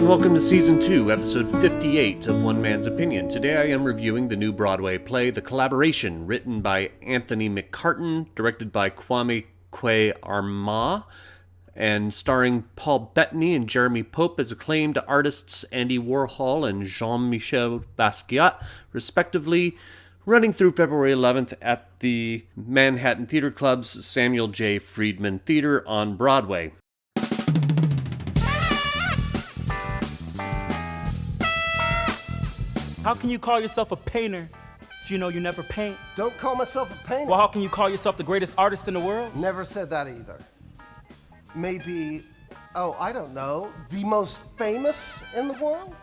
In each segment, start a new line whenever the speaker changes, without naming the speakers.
and welcome to Season 2, Episode 58 of One Man's Opinion. Today I am reviewing the new Broadway play, The Collaboration, written by Anthony McCarten, directed by Kwame Kwei-Armah, and starring Paul Bettany and Jeremy Pope as acclaimed artists Andy Warhol and Jean-Michel Basquiat, respectively, running through February 11th at the Manhattan Theater Club's Samuel J. Friedman Theater on Broadway.
How can you call yourself a painter if you know you never paint?
Don't call myself a painter.
Well, how can you call yourself the greatest artist in the world?
Never said that either. Maybe, I don't know, the most famous in the world?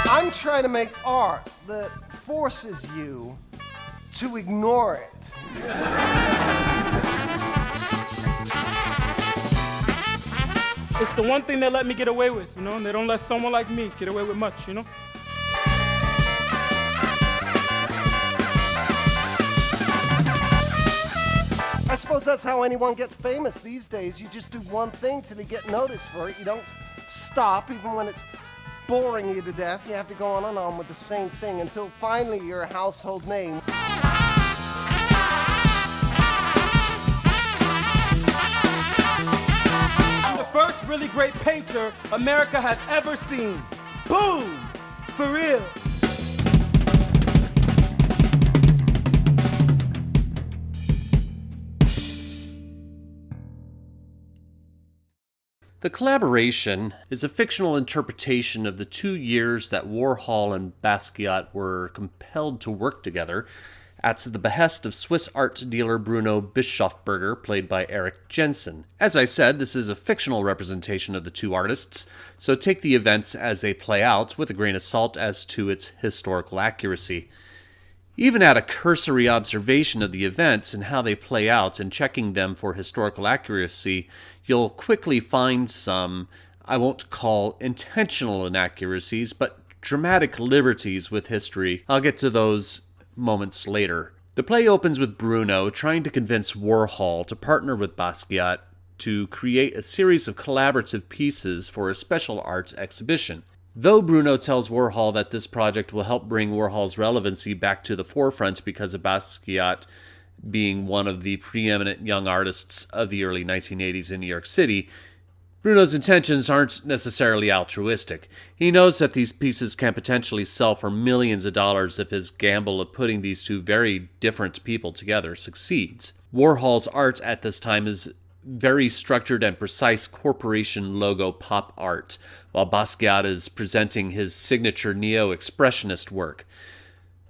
I'm trying to make art that forces you to ignore it.
It's the one thing they let me get away with, and they don't let someone like me get away with much,
I suppose that's how anyone gets famous these days. You just do one thing till you get noticed for it. You don't stop, even when it's boring you to death. You have to go on and on with the same thing until finally you're a household name.
First really great painter America has ever seen. Boom! For real.
The Collaboration is a fictional interpretation of the 2 years that Warhol and Basquiat were compelled to work together at the behest of Swiss art dealer Bruno Bischofberger, played by Eric Jensen. As I said, this is a fictional representation of the two artists, so take the events as they play out with a grain of salt as to its historical accuracy. Even at a cursory observation of the events and how they play out and checking them for historical accuracy, you'll quickly find some, I won't call intentional inaccuracies, but dramatic liberties with history. I'll get to those moments later. The play opens with Bruno trying to convince Warhol to partner with Basquiat to create a series of collaborative pieces for a special arts exhibition. Though Bruno tells Warhol that this project will help bring Warhol's relevancy back to the forefront because of Basquiat being one of the preeminent young artists of the early 1980s in New York City, Bruno's intentions aren't necessarily altruistic. He knows that these pieces can potentially sell for millions of dollars if his gamble of putting these two very different people together succeeds. Warhol's art at this time is very structured and precise corporation logo pop art, while Basquiat is presenting his signature neo-expressionist work.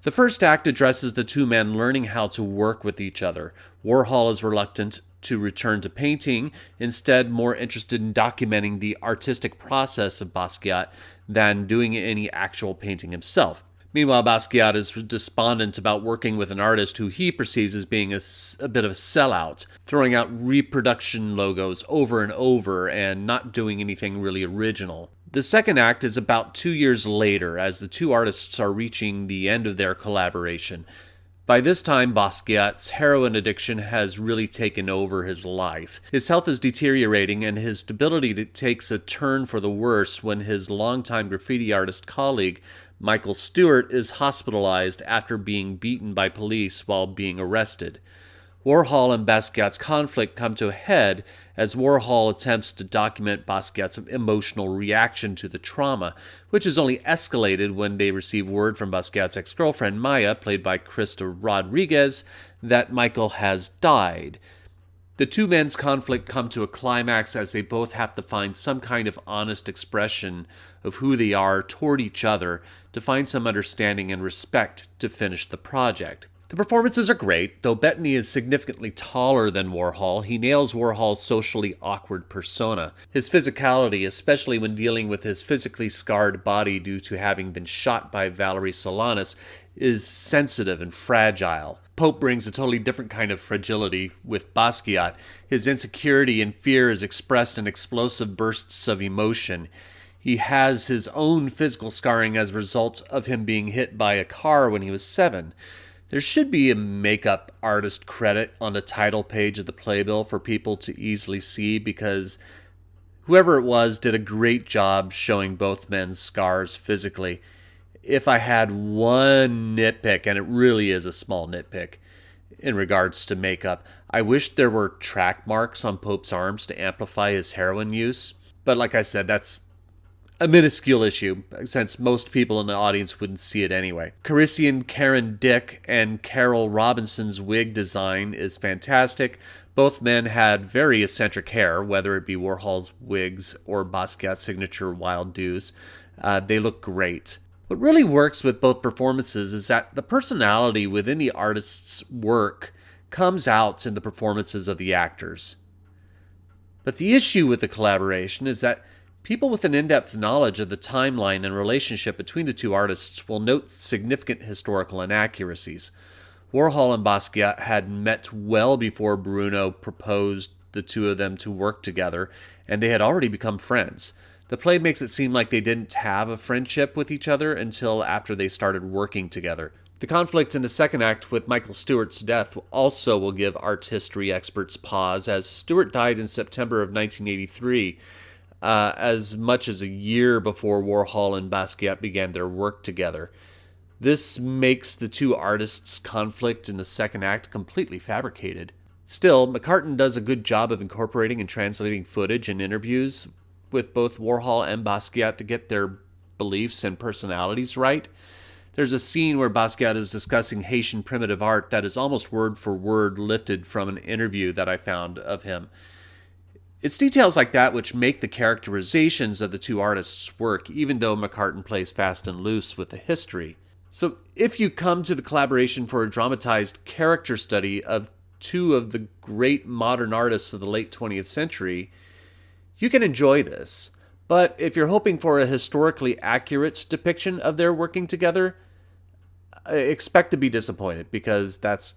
The first act addresses the two men learning how to work with each other. Warhol is reluctant to return to painting, instead more interested in documenting the artistic process of Basquiat than doing any actual painting himself. Meanwhile, Basquiat is despondent about working with an artist who he perceives as being a bit of a sellout, throwing out reproduction logos over and over and not doing anything really original. The second act is about 2 years later, as the two artists are reaching the end of their collaboration. By this time, Basquiat's heroin addiction has really taken over his life. His health is deteriorating, and his stability takes a turn for the worse when his longtime graffiti artist colleague, Michael Stewart, is hospitalized after being beaten by police while being arrested. Warhol and Basquiat's conflict come to a head as Warhol attempts to document Basquiat's emotional reaction to the trauma, which is only escalated when they receive word from Basquiat's ex-girlfriend Maya, played by Krista Rodriguez, that Michael has died. The two men's conflict come to a climax as they both have to find some kind of honest expression of who they are toward each other to find some understanding and respect to finish the project. The performances are great. Though Bettany is significantly taller than Warhol, he nails Warhol's socially awkward persona. His physicality, especially when dealing with his physically scarred body due to having been shot by Valerie Solanas, is sensitive and fragile. Pope brings a totally different kind of fragility with Basquiat. His insecurity and fear is expressed in explosive bursts of emotion. He has his own physical scarring as a result of him being hit by a car when he was 7. There should be a makeup artist credit on the title page of the playbill for people to easily see, because whoever it was did a great job showing both men's scars physically. If I had one nitpick, and it really is a small nitpick in regards to makeup, I wish there were track marks on Pope's arms to amplify his heroin use. But like I said, that's a minuscule issue, since most people in the audience wouldn't see it anyway. Karicean, Karen Dick, and Carol Robinson's wig design is fantastic. Both men had very eccentric hair, whether it be Warhol's wigs or Basquiat's signature Wild Dews. They look great. What really works with both performances is that the personality within the artist's work comes out in the performances of the actors. But the issue with the collaboration is that people with an in-depth knowledge of the timeline and relationship between the two artists will note significant historical inaccuracies. Warhol and Basquiat had met well before Bruno proposed the two of them to work together, and they had already become friends. The play makes it seem like they didn't have a friendship with each other until after they started working together. The conflict in the second act with Michael Stewart's death also will give art history experts pause, as Stewart died in September of 1983, as much as a year before Warhol and Basquiat began their work together. This makes the two artists' conflict in the second act completely fabricated. Still, McCarten does a good job of incorporating and translating footage and interviews with both Warhol and Basquiat to get their beliefs and personalities right. There's a scene where Basquiat is discussing Haitian primitive art that is almost word for word lifted from an interview that I found of him. It's details like that which make the characterizations of the two artists work, even though McCarten plays fast and loose with the history. So if you come to the collaboration for a dramatized character study of two of the great modern artists of the late 20th century, you can enjoy this. But if you're hoping for a historically accurate depiction of their working together, expect to be disappointed, because that's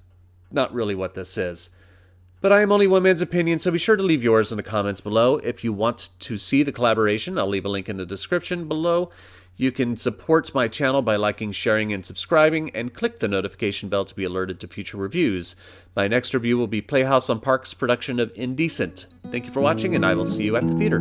not really what this is. But I am only one man's opinion, so be sure to leave yours in the comments below. If you want to see the collaboration, I'll leave a link in the description below. You can support my channel by liking, sharing, and subscribing, and click the notification bell to be alerted to future reviews. My next review will be Playhouse on Park's production of Indecent. Thank you for watching, and I will see you at the theater.